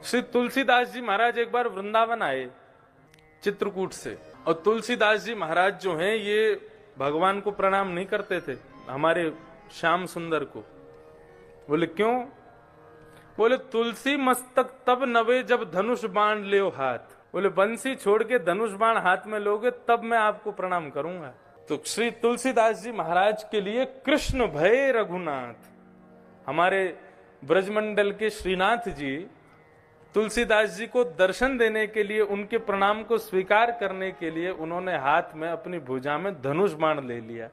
श्री तुलसीदास जी महाराज एक बार वृंदावन आए चित्रकूट से, और तुलसीदास जी महाराज जो हैं ये भगवान को प्रणाम नहीं करते थे, हमारे श्याम सुंदर को। बोले क्यों? बोले तुलसी मस्तक तब नवे जब धनुष बाण ले हाथ। बोले बंसी छोड़ के धनुष बाण हाथ में लोगे तब मैं आपको प्रणाम करूंगा। तो श्री तुलसीदास जी महाराज के लिए कृष्ण भय रघुनाथ, हमारे ब्रजमंडल के श्रीनाथ जी तुलसीदास जी को दर्शन देने के लिए, उनके प्रणाम को स्वीकार करने के लिए उन्होंने हाथ में अपनी भुजा में धनुष बाण ले लिया।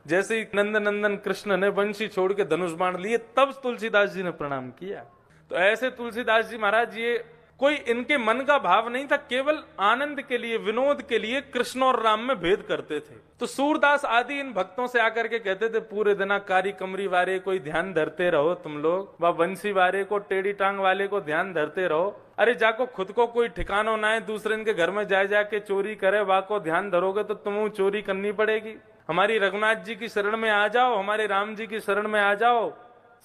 जैसे ही नंद नंदन कृष्ण ने बंशी छोड़ के धनुष बाण लिए तब तुलसीदास जी ने प्रणाम किया। तो ऐसे तुलसीदास जी महाराज, ये कोई इनके मन का भाव नहीं था, केवल आनंद के लिए, विनोद के लिए कृष्ण और राम में भेद करते थे। तो सूरदास आदि इन भक्तों से आकर के कहते थे, पूरे दिना कारी कमरी वाले कोई ध्यान धरते रहो तुम लोग, व बंसी वाले को, टेढ़ी टांग वाले को ध्यान धरते रहो। अरे जाको खुद को कोई ठिकाना ना है, दूसरे इनके घर में जाके चोरी करे, वा को ध्यान धरोगे तो तुम्हें चोरी करनी पड़ेगी। हमारी रघुनाथ जी की शरण में आ जाओ, हमारे राम जी की शरण में आ जाओ,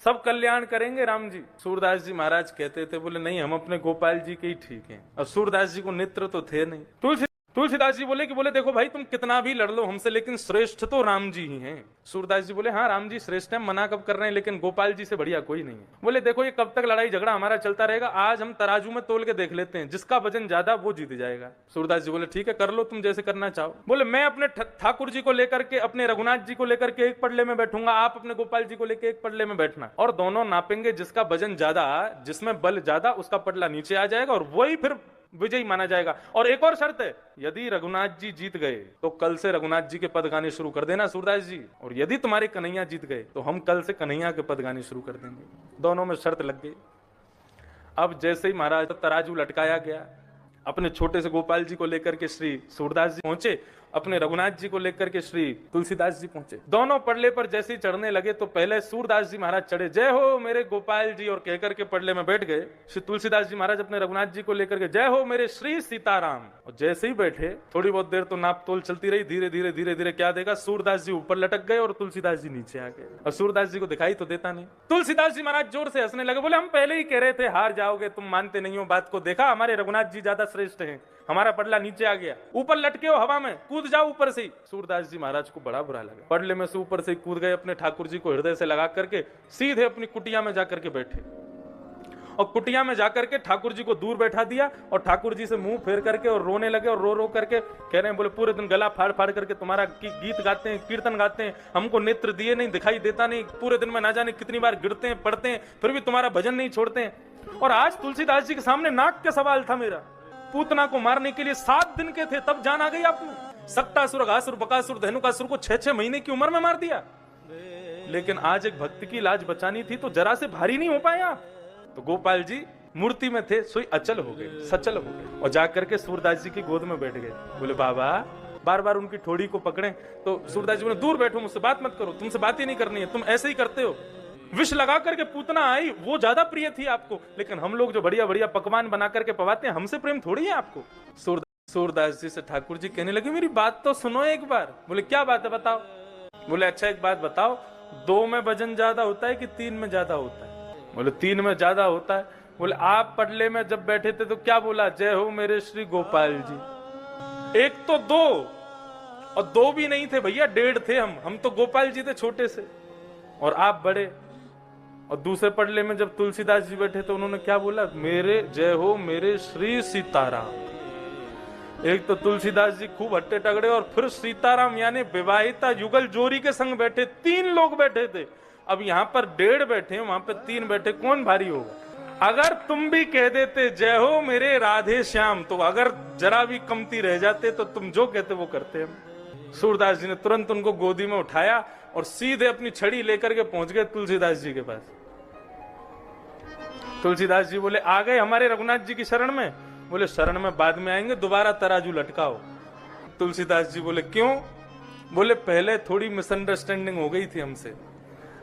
सब कल्याण करेंगे राम जी। सूरदास जी महाराज कहते थे, बोले नहीं, हम अपने गोपाल जी के ही ठीक हैं। और सूरदास जी को नेत्र तो थे नहीं। तुलसीदास जी बोले देखो भाई, तुम कितना भी लड़ लो हमसे, लेकिन श्रेष्ठ तो राम जी ही हैं। सूरदास जी बोले हाँ, राम जी श्रेष्ठ हैं, मना कब कर रहे हैं, लेकिन गोपाल जी से बढ़िया कोई नहीं है। बोले देखो, ये कब तक लड़ाई झगड़ा हमारा चलता रहेगा, आज हम तराजू में तोल के देख लेते हैं, जिसका वजन ज्यादा वो जीत जाएगा। सूरदास जी बोले ठीक है, कर लो तुम जैसे करना चाहो। बोले मैं अपने ठाकुर जी को लेकर के, अपने रघुनाथ जी को लेकर के एक पडले में बैठूंगा, आप अपने गोपाल जी को लेकर एक पडले में बैठना, और दोनों नापेंगे, जिसका वजन ज्यादा, जिसमें बल ज्यादा, उसका पडला नीचे आ जाएगा और वही फिर विजयी माना जाएगा। और एक और शर्त है, यदि रघुनाथ जी जीत गए तो कल से रघुनाथ जी के पद गाने शुरू कर देना सूरदास जी, और यदि तुम्हारे कन्हैया जीत गए तो हम कल से कन्हैया के पद गाने शुरू कर देंगे। दोनों में शर्त लग गई। अब जैसे ही महाराज तराजू लटकाया गया, अपने छोटे से गोपाल जी को लेकर के श्री सूरदास जी पहुंचे, अपने रघुनाथ जी को लेकर के श्री तुलसीदास जी पहुंचे। दोनों पडले पर जैसे ही चढ़ने लगे तो पहले सूरदास जी महाराज चढ़े, जय हो मेरे गोपाल जी, और कहकर के पडले में बैठ गए। श्री तुलसीदास जी महाराज अपने रघुनाथ जी को लेकर के, जय हो मेरे श्री सीताराम। और जैसे ही बैठे, थोड़ी बहुत देर तो नाप तोल चलती रही, धीरे धीरे धीरे धीरे क्या देखा, सूरदास जी ऊपर लटक गए और तुलसीदास जी नीचे आ गए। और सूरदास जी को दिखाई तो देता नहीं। तुलसीदास जी महाराज जोर से हंसने लगे, बोले हम पहले ही कह रहे थे हार जाओगे, तुम मानते नहीं हो बात को, देखा हमारे रघुनाथ जी ज्यादा श्रेष्ठ हैं, हमारा पडला नीचे आ गया, ऊपर लटके हो हवा में, कूद जाओ ऊपर से। सूरदास जी महाराज को बड़ा बुरा लगा, पडले में से ऊपर से कूद गए, अपने ठाकुर जी को हृदय से लगा करके सीधे अपनी कुटिया में जाकर के बैठे, और कुटिया में जाकर के ठाकुर जी को दूर बैठा दिया, और ठाकुर जी से मुंह फेर करके और रोने लगे, और रो रो करके कह रहे हैं, बोले पूरे दिन गला फाड़ फाड़ करके तुम्हारा गीत गाते हैं, कीर्तन गाते हैं, हमको नेत्र दिए नहीं, दिखाई देता नहीं, पूरे दिन में ना जाने कितनी बार गिरते हैं, पढ़ते हैं, फिर भी तुम्हारा भजन नहीं छोड़ते हैं। और आज तुलसीदास जी के सामने नाक का सवाल था मेरा, पूतना को मारने के लिए 7 दिन के थे, तब जान आ गई आपने। सक्तासुर, घासुर, बकासुर, धेनुकासुर को 6-6 महीने की उम्र में मार दिया, लेकिन आज एक भक्त की लाज बचानी थी तो जरा से भारी नहीं हो पाए आप। तो गोपाल जी मूर्ति में थे, सोई अचल हो गए, सचल हो गए, और जाकर के सूरदास जी की गोद में बैठ गए। बोले बाबा, बार बार उनकी ठोड़ी को पकड़े तो सूरदास जी बोले, दूर बैठो, मुझसे बात मत करो, तुमसे बात ही नहीं करनी है, तुम ऐसे ही करते हो। विष लगा करके पूतना आई, वो ज्यादा प्रिय थी आपको, लेकिन हम लोग जो बढ़िया बढ़िया पकवान बना करके पवाते हैं, हमसे प्रेम थोड़ी है आपको। सूरदास जी से ठाकुर जी कहने लगे, मेरी बात तो सुनो एक बार। बोले क्या बात है, बताओ। बोले अच्छा एक बात बताओ, 2 में वजन ज्यादा होता है कि 3 में ज्यादा होता है? बोले 3 में ज्यादा होता है। बोले आप पडले में जब बैठे थे तो क्या बोला, जय हो मेरे श्री गोपाल जी। एक तो 2, और 2 भी नहीं थे भैया, 1.5 थे हम तो गोपाल जी थे छोटे से, और आप बड़े। और दूसरे पडले में जब तुलसीदास जी बैठे तो उन्होंने क्या बोला, मेरे जय हो मेरे श्री सीताराम। एक तो तुलसीदास जी खूब हट्टे टगड़े, और फिर सीताराम यानी विवाहिता युगल जोड़ी के संग बैठे, 3 लोग बैठे थे। अब यहाँ पर 1.5 बैठे, वहां पर 3 बैठे, कौन भारी होगा? अगर तुम भी कह देते जय हो मेरे राधे श्याम, तो अगर जरा भी कमती रह जाते तो तुम जो कहते वो करते हम। सूरदास जी ने तुरंत उनको गोदी में उठाया और सीधे अपनी छड़ी लेकर के पहुंच गए तुलसीदास जी के पास। तुलसीदास जी बोले आ गए हमारे रघुनाथ जी की शरण में? बोले शरण में बाद में आएंगे, दोबारा तराजू लटकाओ। तुलसीदास जी बोले क्यों? बोले पहले थोड़ी मिसअंडरस्टैंडिंग हो गई थी हमसे,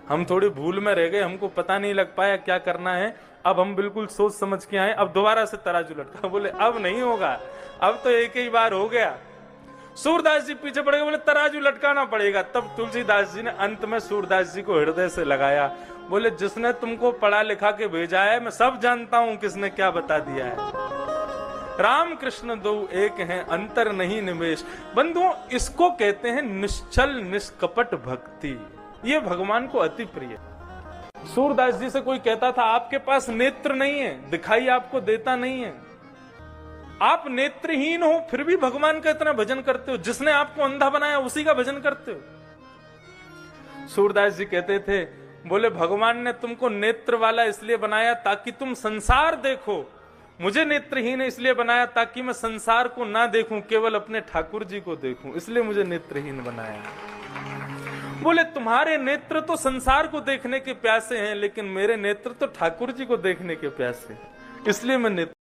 हम थोड़ी भूल में रह गए, हमको पता नहीं लग पाया क्या करना है, अब हम बिल्कुल सोच समझ के आए, अब दोबारा से तराजू लटका। बोले अब नहीं होगा, अब तो एक ही बार हो गया। सूरदास जी पीछे पड़ गए, बोले तराजू लटकाना पड़ेगा। तब तुलसीदास जी ने अंत में सूरदास जी को हृदय से लगाया बोले जिसने तुमको पढ़ा लिखा के भेजा है मैं सब जानता हूं किसने क्या बता दिया है। राम कृष्ण दो एक हैं, अंतर नहीं निमेश। बंधुओं, इसको कहते हैं निश्चल निष्कपट भक्ति। ये भगवान को अति प्रिय। सूरदास जी से कोई कहता था आपके पास नेत्र नहीं है, दिखाई आपको देता नहीं है, आप नेत्रहीन हो फिर भी भगवान का इतना भजन करते हो, जिसने आपको अंधा बनाया उसी का भजन करते हो। सूरदास जी कहते थे, बोले भगवान ने तुमको नेत्र वाला इसलिए बनाया ताकि तुम संसार देखो, मुझे नेत्रहीन इसलिए बनाया ताकि मैं संसार को ना देखूं, केवल अपने ठाकुर जी को देखूं, इसलिए मुझे नेत्रहीन बनाया। बोले तुम्हारे नेत्र तो संसार को देखने के प्यासे हैं, लेकिन मेरे नेत्र तो ठाकुर जी को देखने के प्यासे हैं, इसलिए मैं नेत्र